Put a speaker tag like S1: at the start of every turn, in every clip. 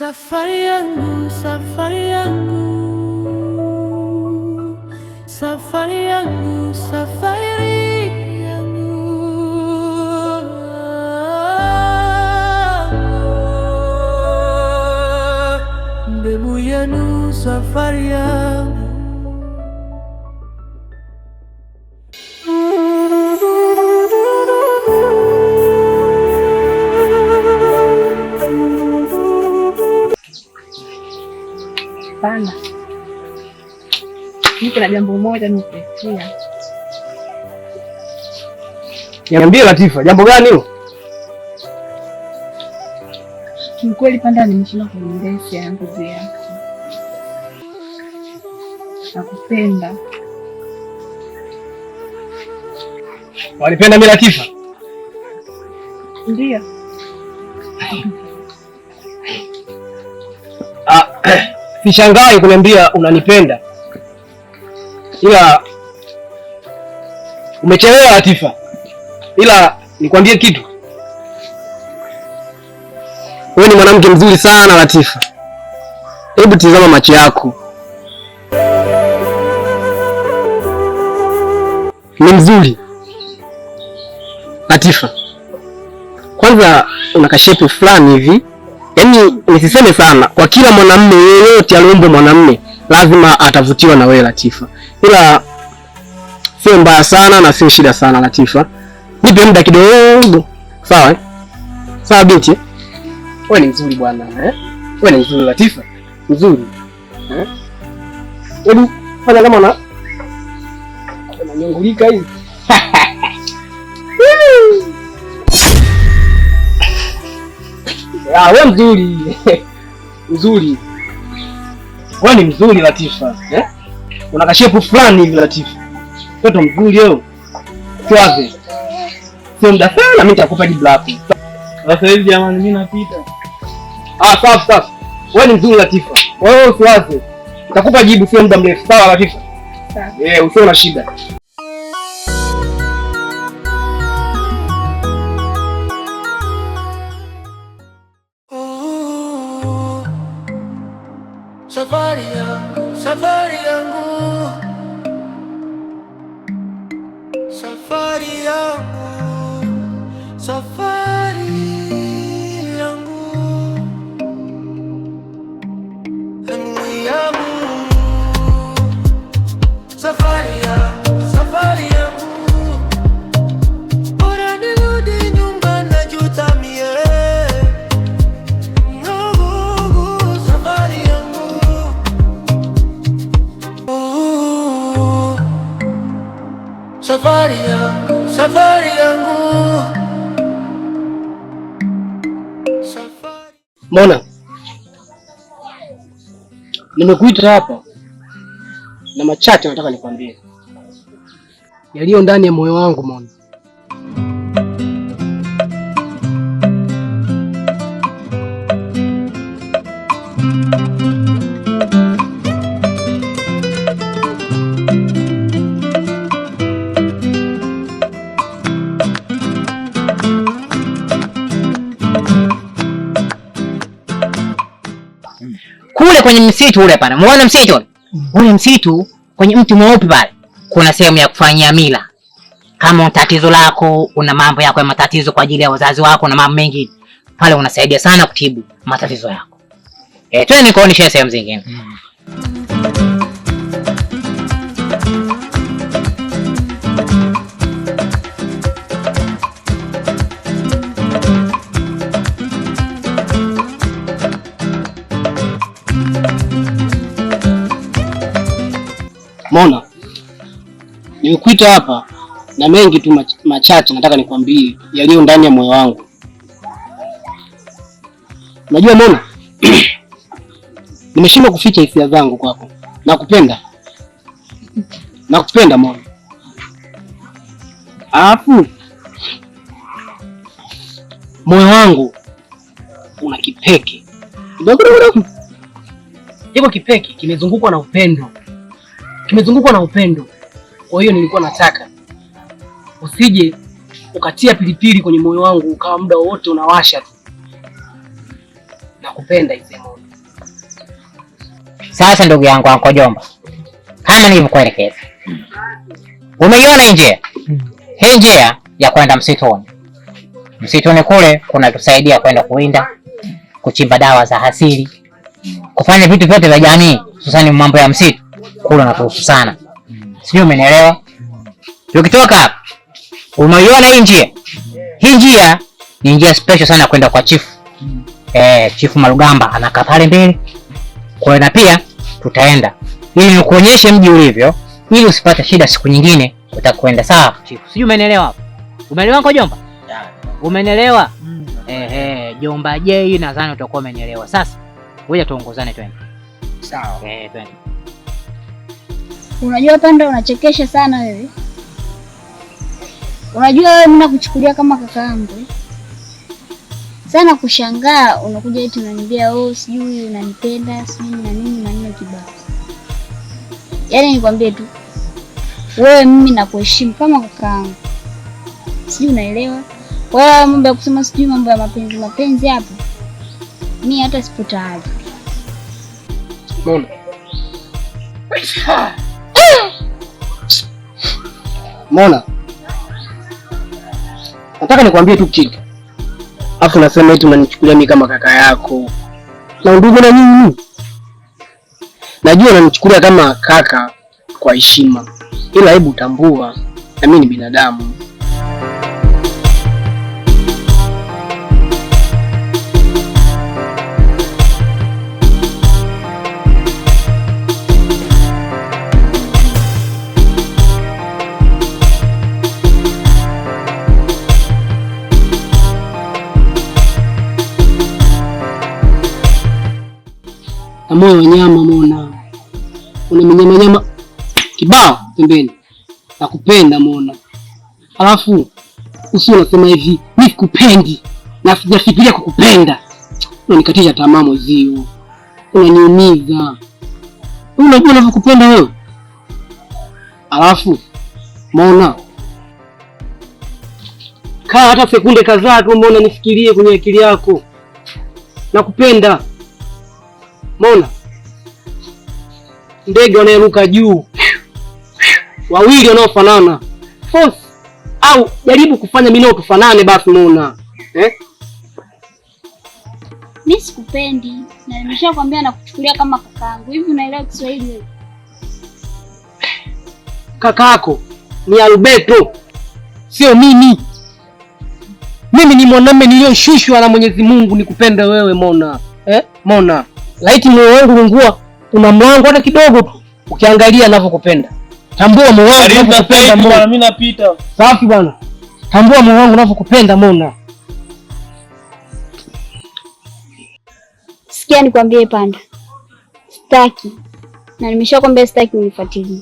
S1: Safari yangu, safari yangu, safari yangu, safari yangu, mbegu yenu, safari yangu.
S2: Bana, niko na jambo moja nikuletea.
S3: Niambie Latifa, jambo gani hilo?
S2: Kiukweli Panda nimeshinda kuendesha nguvu yako. Nakupenda.
S3: Walipenda mimi Latifa?
S2: Ndio.
S3: Sishangai kuniambia unanipenda, ila umechelewa Latifa. Ila nikwambie kitu, wewe ni mwanamke mzuri sana Latifa. Hebu tizama macho yako, ni mzuri Latifa. Kwanza una kashepu fulani hivi, yaani nisiseme sana, kwa kila mwanamume yeyote alioumbwa mwanamume lazima atavutiwa na wewe Latifa. Ila sio mbaya sana na sio shida sana Latifa. Nipe muda kidogo. Sawa eh? Sawa binti. Wewe ni mzuri bwana eh? Wewe ni mzuri Latifa. Mzuri. Eh? Hebu fanya kama unanyongulika hivi. Wewe mzuri. Mzuri. Wewe ni mzuri Latifa, eh? Una kashepu fulani hivi Latifa. Mtoto mzuri wewe. Tuaze. Sio muda sana mimi nitakupa jibu lako.
S4: Sasa hivi jamani mimi napita.
S3: Sawa. Wewe ni mzuri Latifa. Wewe usiwaze. Nitakupa jibu sio muda mrefu. Sawa Latifa? Sawa. Usiwe na shida.
S1: Safari yangu, safari yangu, safari yangu, safari yangu, yangu, safari yangu, safari yangu, bora nirudi nyumbani najuta mie. Safari yangu, safari yangu, safari.
S3: Mona, nimekuita hapa na machache nataka nikwambie yaliyo ndani ya moyo wangu Mona.
S5: Kule kwenye msitu ule pale. Muone msitu? Ule msitu kwenye mti mweupe pale. Kuna sehemu ya kufanyia mila. Kama tatizo lako, una mambo yako ya matatizo kwa ajili ya wazazi wako na mambo mengi, pale unasaidia sana kutibu matatizo yako. Twende nikuonyeshe sehemu zingine.
S3: Mona, nimekuita hapa na mengi tu machache nataka nikwambie yaliyo ndani ya moyo wangu. Unajua Mona, nimeshindwa kuficha hisia zangu kwako. Nakupenda. Nakupenda Mona. Alafu moyo wangu una kipeke. Hivyo kipeke kimezungukwa na upendo. Kwa hiyo nilikuwa nataka usije ukatia pilipili kwenye moyo wangu ukawa muda wote unawasha tu. Nakupenda Izemona.
S5: Sasa ndugu yangu Anko Jomba, kama nilivyokuelekeza, umeiona njia? Hii njia ya kwenda msituni. Msituni kule kuna tusaidia kwenda kuwinda, kuchimba dawa za asili, kufanya vitu vyote vya jamii, hususani mambo ya msitu. Kule natuhusu sana. Sijui umenielewa? Tukitoka hapa, umeiona hii njia? Hii njia ni njia special sana kwenda kwa chifu. Chifu Malugamba anakaa pale mbele. Kwa hiyo na pia tutaenda ili nikuonyeshe mji ulivyo, ili usipate shida siku nyingine utakwenda. Sawa chifu? Sijui umenielewa hapo? Umeelewa Anko Jomba? Umenielewa? Jomba J, nadhani utakuwa umenielewa. Sasa ngoja tuongozane twende.
S3: Sawa.
S5: Twende.
S2: Unajua Panda, unachekesha sana wewe. Unajua wewe mimi nakuchukulia kama kaka yangu. Sana kushangaa unakuja eti unaniambia sijui unanipenda, sijui na nini maneno kibao. Yaani nikwambie tu, wewe mimi nakuheshimu kama kaka yangu. Sijui unaelewa? Wewe mambo ya kusema sijui mambo ya mapenzi hapo, mimi hata sipo tayari.
S3: Mona. Mona. Nataka nikwambie tu kitu. Afu nasema eti unanichukulia mimi kama kaka yako. Na ndugu na nini? Najua unanichukulia kama kaka kwa heshima. Ila hebu tambua, na mimi ni binadamu. Moyo wa nyama Mona, unamenyama nyama kibao pembeni. Nakupenda Mona, alafu usio unasema hivi mimi sikupendi na sijafikiria kukupenda. Unanikatisha tamaa mwezio, unaniumiza. Unajua ninavyokupenda wewe. Alafu Mona, kaa hata sekunde kadhaa tu Mona, nifikirie kwenye akili yako. Nakupenda Mona. Ndege wanayeruka juu wawili wanaofanana, force au jaribu kufanya mimi nao tufanane basi Mona.
S2: Mimi sikupendi na nimeshakwambia nakuchukulia kama kakaangu. Hivi unaelewa Kiswahili wewe?
S3: Kakako ni Alberto, sio mimi. Mimi ni mwanamume niliyoshushwa na Mwenyezi Mungu nikupende wewe Mona. Mona, laiti moyo wangu ungua una mlango hata kidogo tu. Ukiangalia ninavyokupenda. Tambua moyo wangu unavyokupenda Mona.
S4: Mimi napita.
S3: Safi bwana. Tambua moyo wangu unavyokupenda Mona.
S2: Sikia nikwambie Panda. Sitaki. Na nimeshakwambia sitaki unifuatilie.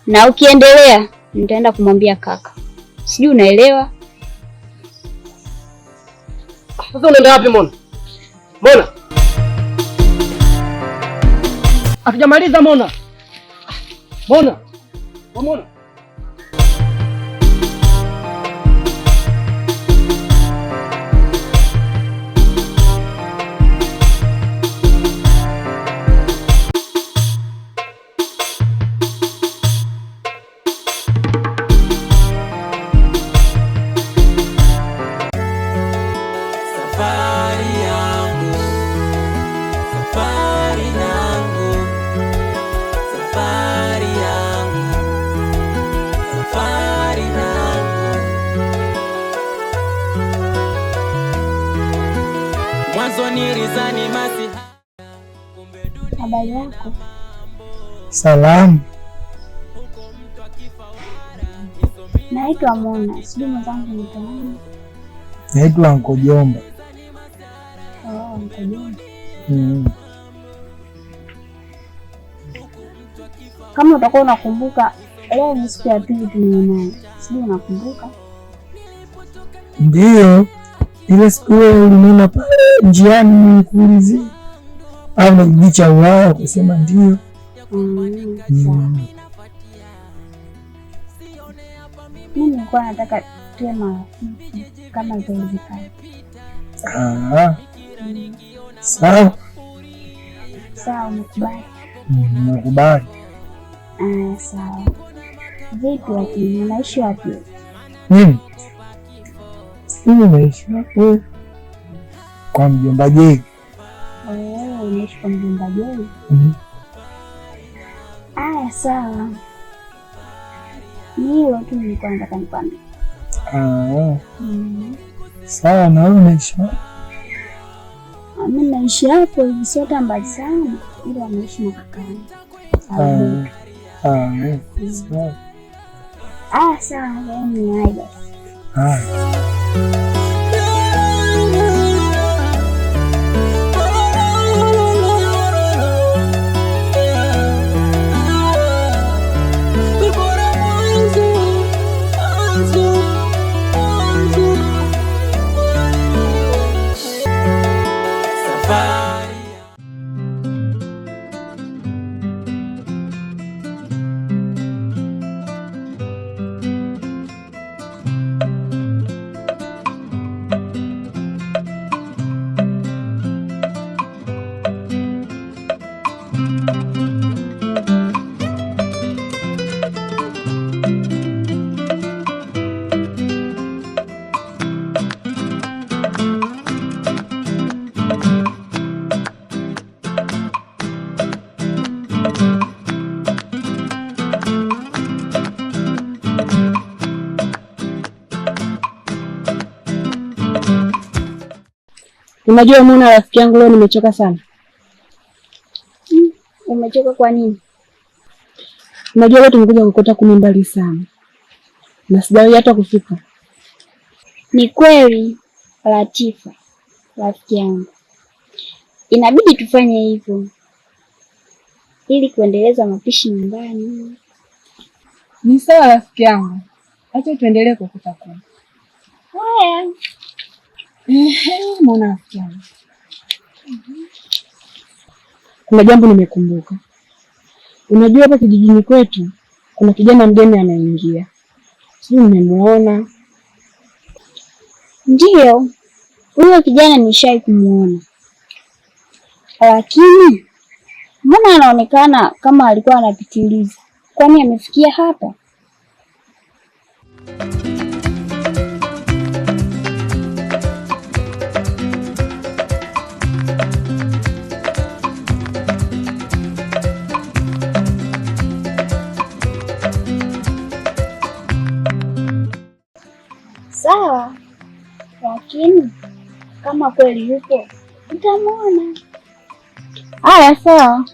S2: Na ukiendelea nitaenda kumwambia kaka. Sijui unaelewa?
S3: Sasa unaenda wapi Mona? Mona. Hatujamaliza Mona. Mona. Mona.
S2: Habari yako?
S6: Salamu.
S2: Naitwa Mona. Sijui mwenzangu ni nani?
S6: Naitwa Anko Jomba.
S2: Anko Jomba. Kama utakuwa unakumbuka, leo ni siku ya pili tumeonana. Sijui unakumbuka?
S6: Ndio. Ile siku uliniona pale njiani nikuulize au na kijiji cha Ulaya kusema ndio.
S2: Mimi nilikuwa nataka tuwe marafiki kama itawezekana.
S6: Sawa.
S2: Sawa, mkubali.
S6: Nakubali.
S2: Sawa. Vipi lakini unaishi wapi?
S6: Mimi naishi hapo kwa mjomba Jei.
S2: Unaishi kwa mjomba Jei? Sawa. Hilo tu nilikuwa nataka nikwambie.
S6: Sawa, na wewe unaishi wapi?
S2: Mimi naishi hapo hivi, sio mbali sana, ila naishi na kakangu. Sawa, ni aida.
S7: Unajua Muna, rafiki yangu, leo nimechoka sana.
S2: Umechoka kwa nini?
S7: Unajua leo tumekuja kukota kuni mbali sana na sijawahi hata kufika.
S2: Ni kweli Latifa, rafiki yangu, inabidi tufanye hivyo ili kuendeleza mapishi nyumbani.
S7: Ni sawa rafiki yangu, acha tuendelee kukota kuni.
S2: Haya.
S7: Mwana rafiki yangu, kuna jambo nimekumbuka. Unajua hapa kijijini kwetu kuna kijana mgeni anaingia, sijui nimemuona.
S2: Ndio, huyo kijana nishai kumuona, lakini mbona anaonekana kama alikuwa anapitiliza? Kwani amefikia hapa? Sawa, lakini kama kweli yupo utamwona.
S7: Haya, sawa.